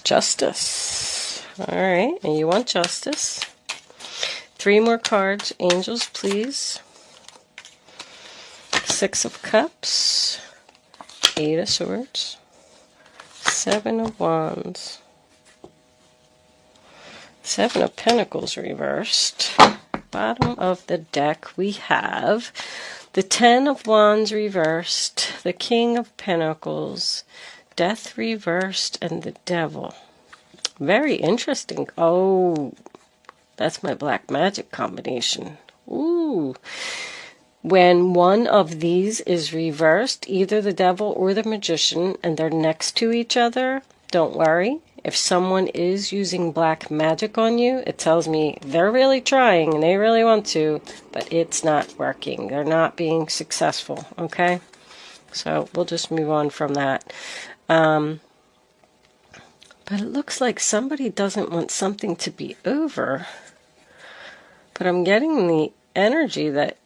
Justice. All right, and you want justice. 3 more cards. Angels, please. 6 of Cups. 8 of Swords. 7 of Wands. 7 of Pentacles reversed. Bottom of the deck we have the 10 of Wands reversed, the King of Pentacles, Death reversed, and the Devil. Very interesting. Oh, that's my black magic combination. Ooh. When one of these is reversed, either the Devil or the Magician, and they're next to each other, don't worry. If someone is using black magic on you, it tells me they're really trying and they really want to, but it's not working. They're not being successful, okay? So we'll just move on from that. But it looks like somebody doesn't want something to be over. But I'm getting the energy that,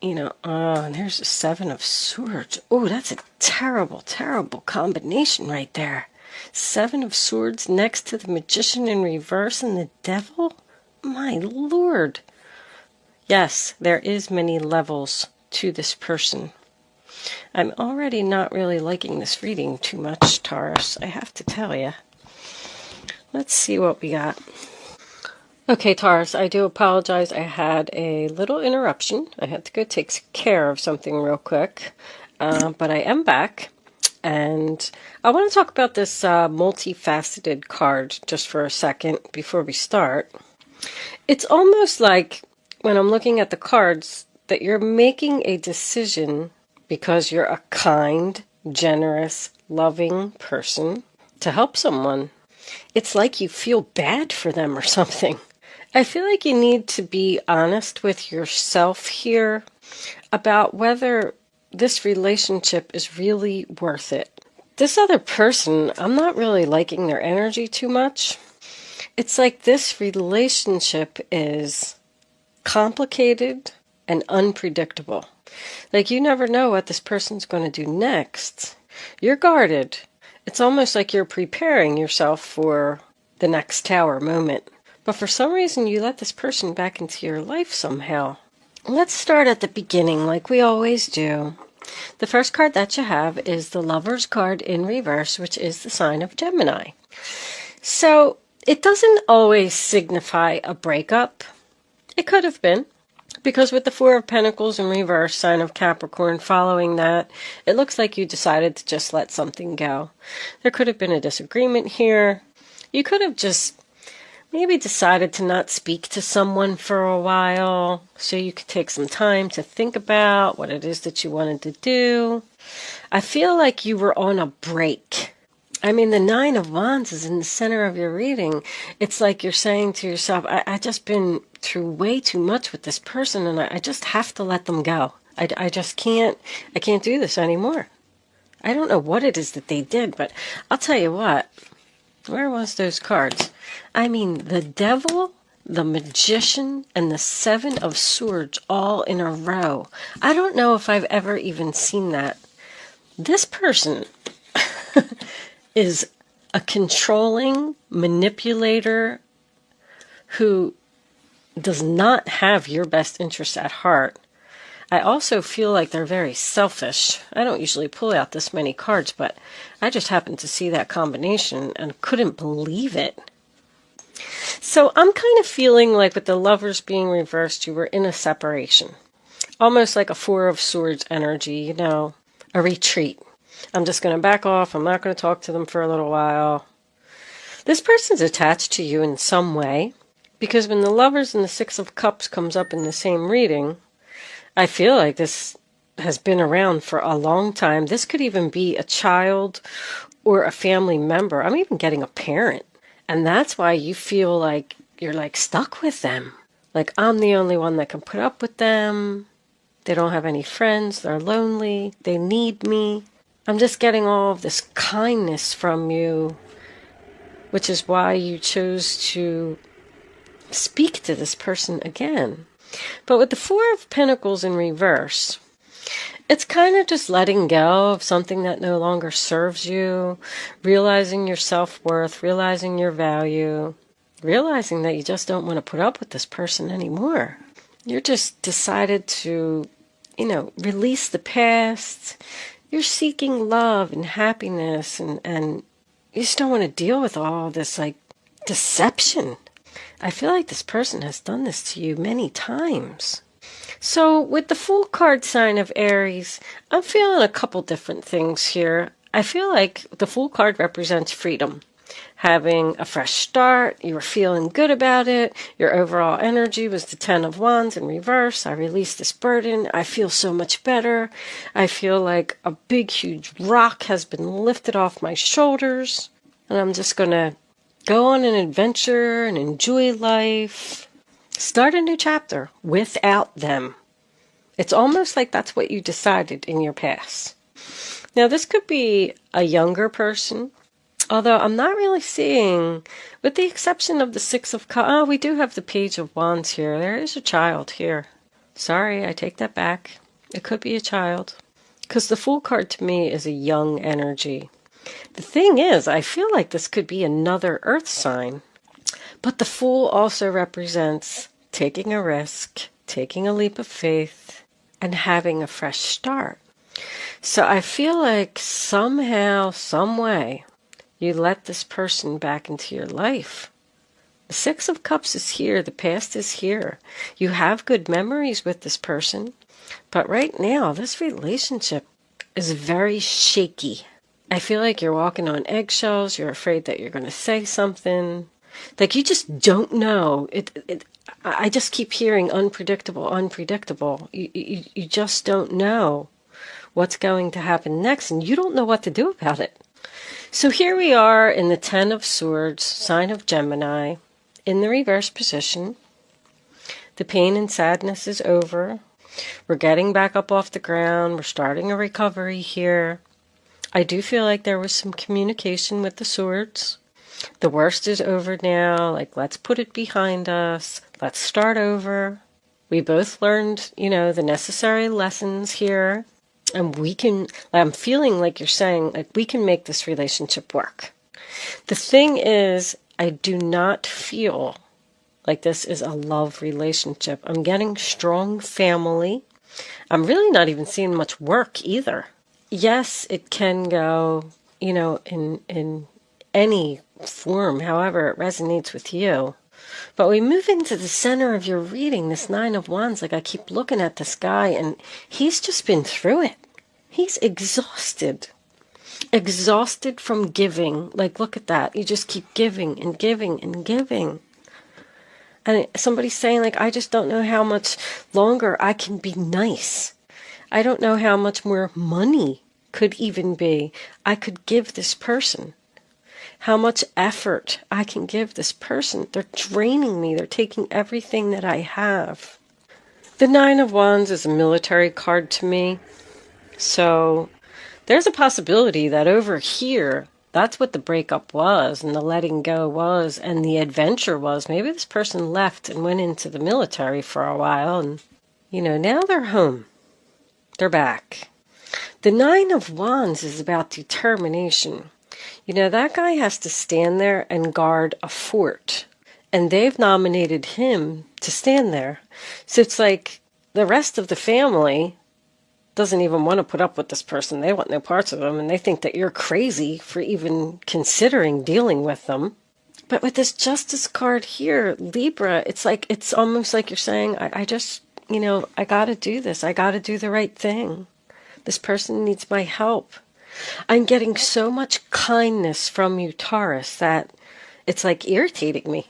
you know, and there's a 7 of Swords. Oh, that's a terrible, terrible combination right there. 7 of Swords next to the Magician in reverse and the Devil? My Lord. Yes, there is many levels to this person. I'm already not really liking this reading too much, Taurus, I have to tell you. Let's see what we got. Okay, Taurus, I do apologize. I had a little interruption. I had to go take care of something real quick. But I am back. And I want to talk about this multifaceted card just for a second before we start. It's almost like when I'm looking at the cards that you're making a decision because you're a kind, generous, loving person to help someone. It's like you feel bad for them or something. I feel like you need to be honest with yourself here about whether this relationship is really worth it. This other person, I'm not really liking their energy too much. It's like this relationship is complicated and unpredictable. Like you never know what this person's going to do next. You're guarded. It's almost like you're preparing yourself for the next tower moment. But for some reason you let this person back into your life somehow. Let's start at the beginning like we always do. The first card that you have is the Lover's card in reverse, which is the sign of Gemini. So it doesn't always signify a breakup. It could have been, because with the 4 of Pentacles in reverse, sign of Capricorn, following that, it looks like you decided to just let something go. There could have been a disagreement here. You could have just maybe decided to not speak to someone for a while so you could take some time to think about what it is that you wanted to do. I feel like you were on a break. I mean, the 9 of Wands is in the center of your reading. It's like you're saying to yourself, I just been through way too much with this person and I just have to let them go. I just can't do this anymore. I don't know what it is that they did, but I'll tell you what. Where was those cards? I mean, the Devil, the Magician, and the 7 of Swords all in a row. I don't know if I've ever even seen that. This person is a controlling manipulator who does not have your best interests at heart. I also feel like they're very selfish. I don't usually pull out this many cards, but I just happened to see that combination and couldn't believe it. So I'm kind of feeling like with the Lovers being reversed, you were in a separation. Almost like a 4 of Swords energy, you know, a retreat. I'm just going to back off. I'm not going to talk to them for a little while. This person's attached to you in some way, because when the Lovers and the 6 of Cups comes up in the same reading, I feel like this has been around for a long time. This could even be a child or a family member. I'm even getting a parent. And that's why you feel like you're like stuck with them. Like I'm the only one that can put up with them. They don't have any friends. They're lonely. They need me. I'm just getting all of this kindness from you, which is why you chose to speak to this person again. But with the 4 of Pentacles in reverse, It's kind of just letting go of something that no longer serves you, realizing your self-worth, realizing your value, realizing that you just don't want to put up with this person anymore. You're just decided to, release the past. You're seeking love and happiness, and you just don't want to deal with all this, deception. I feel like this person has done this to you many times. So with the Fool card sign of Aries, I'm feeling a couple different things here. I feel like the Fool card represents freedom. Having a fresh start, you were feeling good about it. Your overall energy was the 10 of Wands in reverse. I released this burden. I feel so much better. I feel like a big, huge rock has been lifted off my shoulders. And I'm just going to go on an adventure and enjoy life. Start a new chapter without them. It's almost like that's what you decided in your past. Now, this could be a younger person, although I'm not really seeing, with the exception of the Six of Cups. Oh, we do have the Page of Wands here. There is a child here. Sorry, I take that back. It could be a child. Because the Fool card to me is a young energy. The thing is, I feel like this could be another earth sign. But the Fool also represents taking a risk, taking a leap of faith, and having a fresh start. So I feel like somehow, some way, you let this person back into your life. The Six of Cups is here. The past is here. You have good memories with this person. But right now, this relationship is very shaky. I feel like you're walking on eggshells. You're afraid that you're going to say something. Like you just don't know. I just keep hearing unpredictable, unpredictable. You just don't know what's going to happen next, and you don't know what to do about it. So here we are in the 10 of Swords, sign of Gemini, in the reverse position. The pain and sadness is over. We're getting back up off the ground. We're starting a recovery here. I do feel like there was some communication with the Swords. The worst is over now. Let's put it behind us. Let's start over. We both learned, the necessary lessons here. And I'm feeling like you're saying, we can make this relationship work. The thing is, I do not feel like this is a love relationship. I'm getting strong family. I'm really not even seeing much work either. Yes, it can go, in any form, however it resonates with you. But we move into the center of your reading, this Nine of Wands. I keep looking at this guy, and he's just been through it. He's exhausted. Exhausted from giving. Look at that. You just keep giving and giving and giving. And somebody's saying, I just don't know how much longer I can be nice. I don't know how much more money could even be I could give this person. How much effort I can give this person. They're draining me. They're taking everything that I have. The Nine of Wands is a military card to me. So there's a possibility that over here, that's what the breakup was and the letting go was and the adventure was. Maybe this person left and went into the military for a while and, now they're home. They're back. The Nine of Wands is about determination. That guy has to stand there and guard a fort. And they've nominated him to stand there. So it's like the rest of the family doesn't even want to put up with this person. They want no parts of him. And they think that you're crazy for even considering dealing with them. But with this Justice card here, Libra, it's almost like you're saying, I just, I got to do this. I got to do the right thing. This person needs my help. I'm getting so much kindness from you, Taurus, that it's irritating me.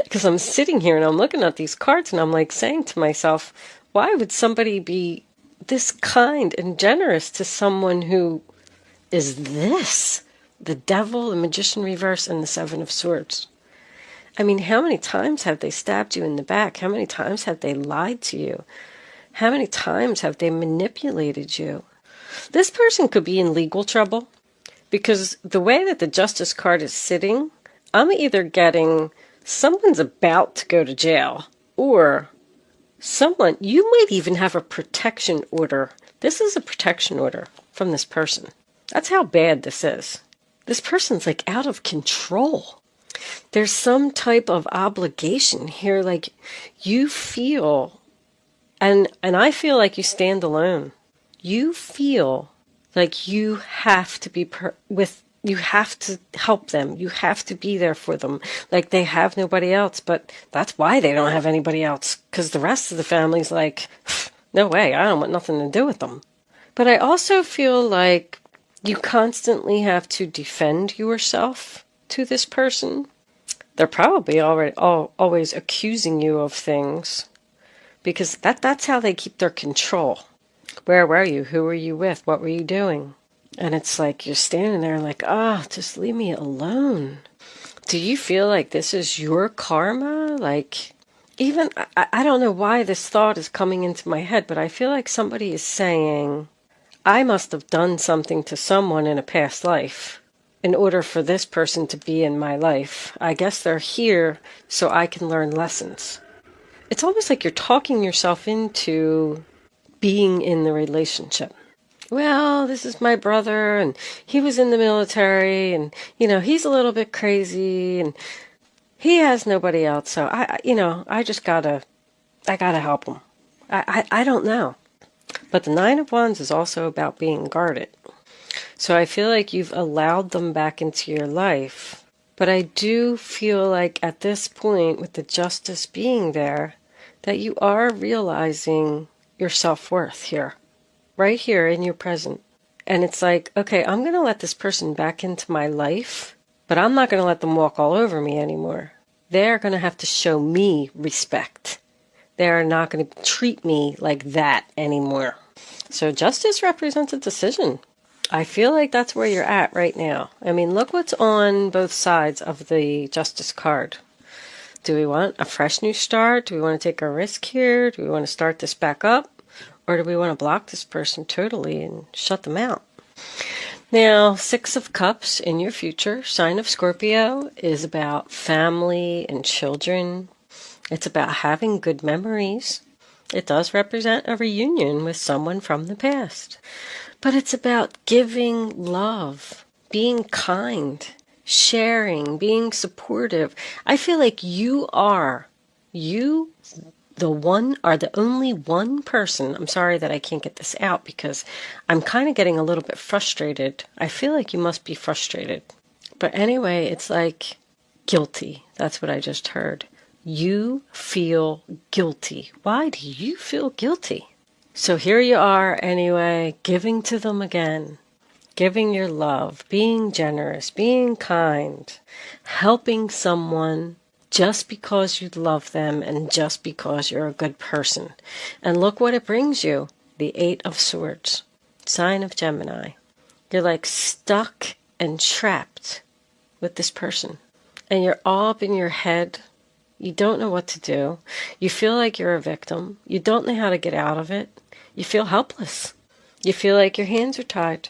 Because I'm sitting here and I'm looking at these cards and I'm saying to myself, why would somebody be this kind and generous to someone who is this? The Devil, the Magician reverse, and the Seven of Swords. I mean, how many times have they stabbed you in the back? How many times have they lied to you? How many times have they manipulated you? This person could be in legal trouble because the way that the Justice card is sitting, I'm either getting someone's about to go to jail or Someone, you might even have a protection order. This is a protection order from this person. That's how bad this is. This person's like out of control. There's some type of obligation here, like you feel, and I feel like you stand alone. You feel like you have to be you have to help them. You have to be there for them. Like they have nobody else, but that's why they don't have anybody else. Because the rest of the family's like, no way, I don't want nothing to do with them. But I also feel like you constantly have to defend yourself to this person. They're probably always accusing you of things. Because that's how they keep their control. Where were you? Who were you with? What were you doing? And it's like you're standing there like, just leave me alone. Do you feel like this is your karma? Like, even, I don't know why this thought is coming into my head, but I feel like somebody is saying, I must have done something to someone in a past life in order for this person to be in my life. I guess they're here so I can learn lessons. It's almost like you're talking yourself into being in the relationship. Well, this is my brother, and he was in the military, and, he's a little bit crazy, and he has nobody else, so I just gotta help him. I don't know. But the Nine of Wands is also about being guarded. So I feel like you've allowed them back into your life. But I do feel like at this point, with the Justice being there, that you are realizing your self-worth here. Right here in your present. And it's like, okay, I'm going to let this person back into my life, but I'm not going to let them walk all over me anymore. They're going to have to show me respect. They're not going to treat me like that anymore. So Justice represents a decision. I feel like that's where you're at right now. I mean, look what's on both sides of the Justice card. Do we want a fresh new start? Do we want to take a risk here? Do we want to start this back up? Or do we want to block this person totally and shut them out? Now, Six of Cups in your future, sign of Scorpio, is about family and children. It's about having good memories. It does represent a reunion with someone from the past. But it's about giving love, being kind, sharing, being supportive. I feel like you are the only one person. I'm sorry that I can't get this out because I'm kind of getting a little bit frustrated. I feel like you must be frustrated. But anyway, it's like guilty. That's what I just heard. You feel guilty. Why do you feel guilty? So here you are anyway, giving to them again. Giving your love, being generous, being kind, helping someone just because you love them and just because you're a good person. And look what it brings you. The Eight of Swords. Sign of Gemini. You're like stuck and trapped with this person. And you're all up in your head. You don't know what to do. You feel like you're a victim. You don't know how to get out of it. You feel helpless. You feel like your hands are tied.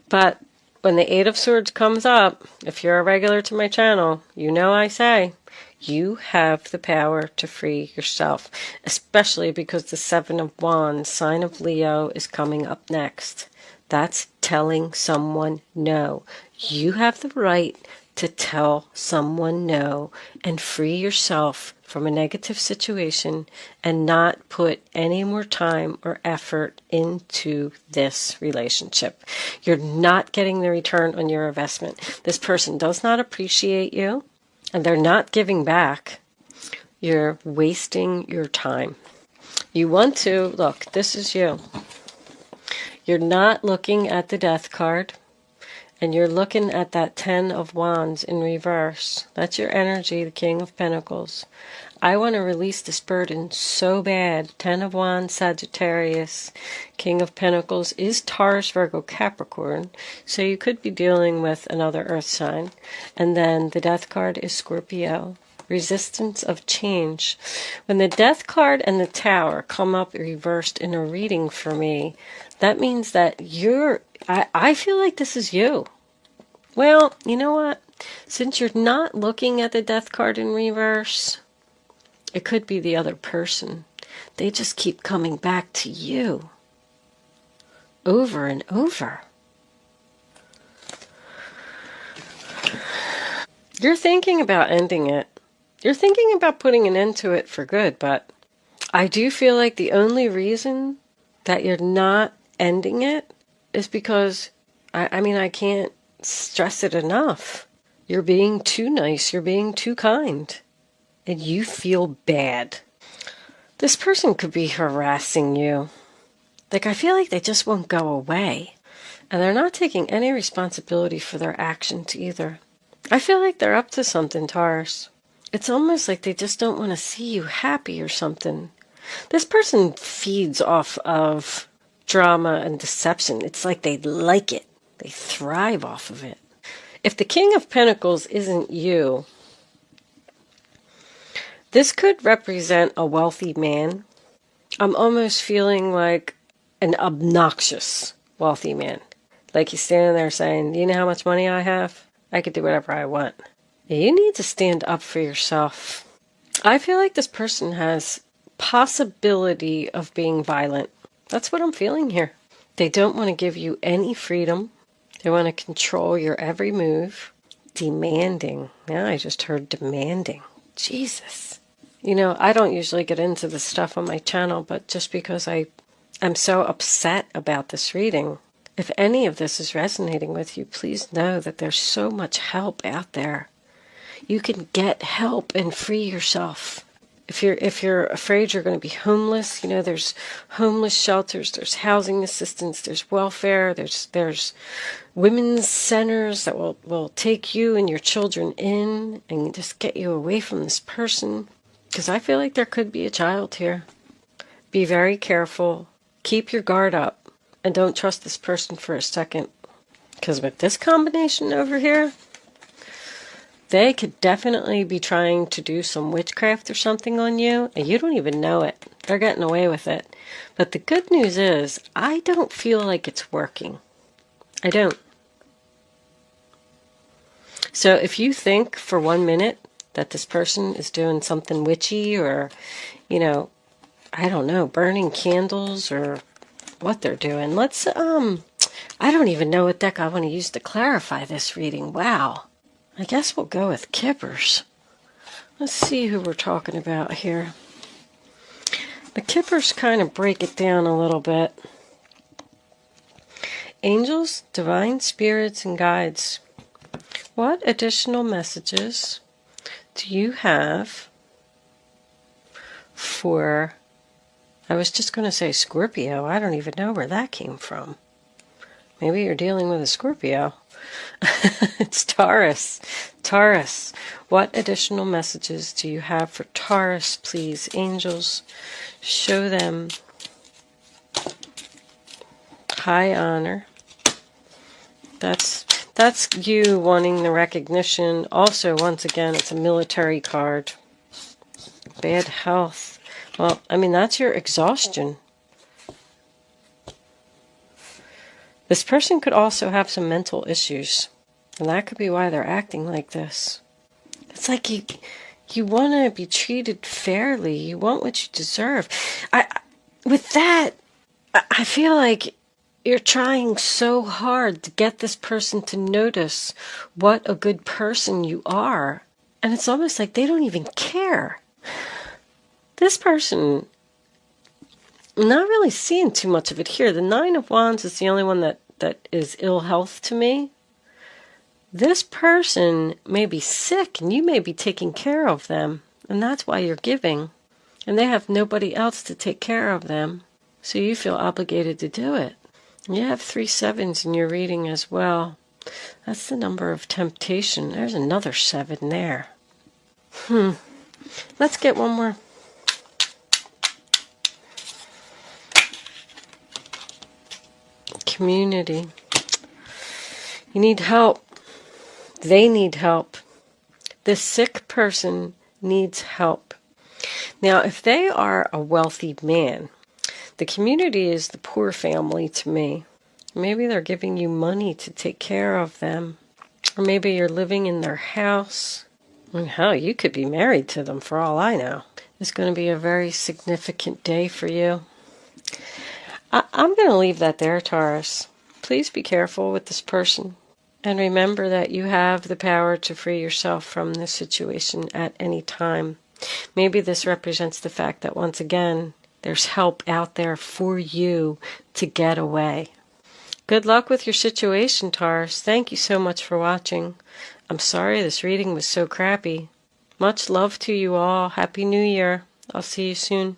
But when the Eight of Swords comes up, if you're a regular to my channel, you know I say, you have the power to free yourself, especially because the Seven of Wands, sign of Leo, is coming up next. That's telling someone no. You have the right to tell someone no and free yourself from a negative situation and not put any more time or effort into this relationship. You're not getting the return on your investment. This person does not appreciate you and they're not giving back. You're wasting your time. You want to, look, this is you. You're not looking at the Death card. And you're looking at that Ten of Wands in reverse. That's your energy, the King of Pentacles. I want to release this burden so bad. Ten of Wands, Sagittarius, King of Pentacles is Taurus, Virgo, Capricorn. So you could be dealing with another earth sign. And then the Death card is Scorpio. Resistance of change. When the Death card and the Tower come up reversed in a reading for me, that means that I feel like this is you. Well, you know what? Since you're not looking at the Death card in reverse, it could be the other person. They just keep coming back to you over and over. You're thinking about ending it. You're thinking about putting an end to it for good, but I do feel like the only reason that you're not ending it is because, I can't stress it enough. You're being too nice. You're being too kind. And you feel bad. This person could be harassing you. Like, I feel like they just won't go away. And they're not taking any responsibility for their actions either. I feel like they're up to something, Taurus. It's almost like they just don't want to see you happy or something. This person feeds off of drama and deception. It's like they like it. They thrive off of it. If the King of Pentacles isn't you, this could represent a wealthy man. I'm almost feeling like an obnoxious wealthy man. Like he's standing there saying, you know how much money I have? I could do whatever I want. You need to stand up for yourself. I feel like this person has possibility of being violent. That's what I'm feeling here. They don't want to give you any freedom. They want to control your every move. Demanding. Yeah, I just heard demanding. Jesus. You know, I don't usually get into this stuff on my channel, but just because I'm so upset about this reading, if any of this is resonating with you, please know that there's so much help out there. You can get help and free yourself. If you're afraid you're going to be homeless, you know, there's homeless shelters, there's housing assistance, there's welfare, there's women's centers that will take you and your children in and just get you away from this person. Because I feel like there could be a child here. Be very careful. Keep your guard up. And don't trust this person for a second. Because with this combination over here, they could definitely be trying to do some witchcraft or something on you, and you don't even know it. They're getting away with it. But the good news is, I don't feel like it's working. I don't. So if you think for 1 minute that this person is doing something witchy or, you know, I don't know, burning candles or what they're doing, let's, I don't even know what deck I want to use to clarify this reading. Wow. I guess we'll go with Kippers. Let's see who we're talking about here. The Kippers kind of break it down a little bit. Angels, divine spirits, and guides. What additional messages do you have for, I was just going to say Scorpio. I don't even know where that came from. Maybe you're dealing with a Scorpio. It's Taurus. Taurus. What additional messages do you have for Taurus, please? Angels, show them high honor. That's you wanting the recognition. Also, once again, it's a military card. Bad health. Well, I mean, that's your exhaustion. This person could also have some mental issues, and that could be why they're acting like this. It's like you want to be treated fairly. You want what you deserve. With that, I feel like you're trying so hard to get this person to notice what a good person you are, and it's almost like they don't even care. This person, I'm not really seeing too much of it here. The Nine of Wands is the only one that is ill health to me. This person may be sick and you may be taking care of them. And that's why you're giving. And they have nobody else to take care of them. So you feel obligated to do it. And you have 3 sevens in your reading as well. That's the number of temptation. There's another 7 there. Let's get one more. Community. You need help. They need help. This sick person needs help. Now, if they are a wealthy man, the community is the poor family to me. Maybe they're giving you money to take care of them. Or maybe you're living in their house. And hell, you could be married to them for all I know. is going to be a very significant day for you. I'm going to leave that there, Taurus. Please be careful with this person. And remember that you have the power to free yourself from this situation at any time. Maybe this represents the fact that once again, there's help out there for you to get away. Good luck with your situation, Taurus. Thank you so much for watching. I'm sorry this reading was so crappy. Much love to you all. Happy New Year. I'll see you soon.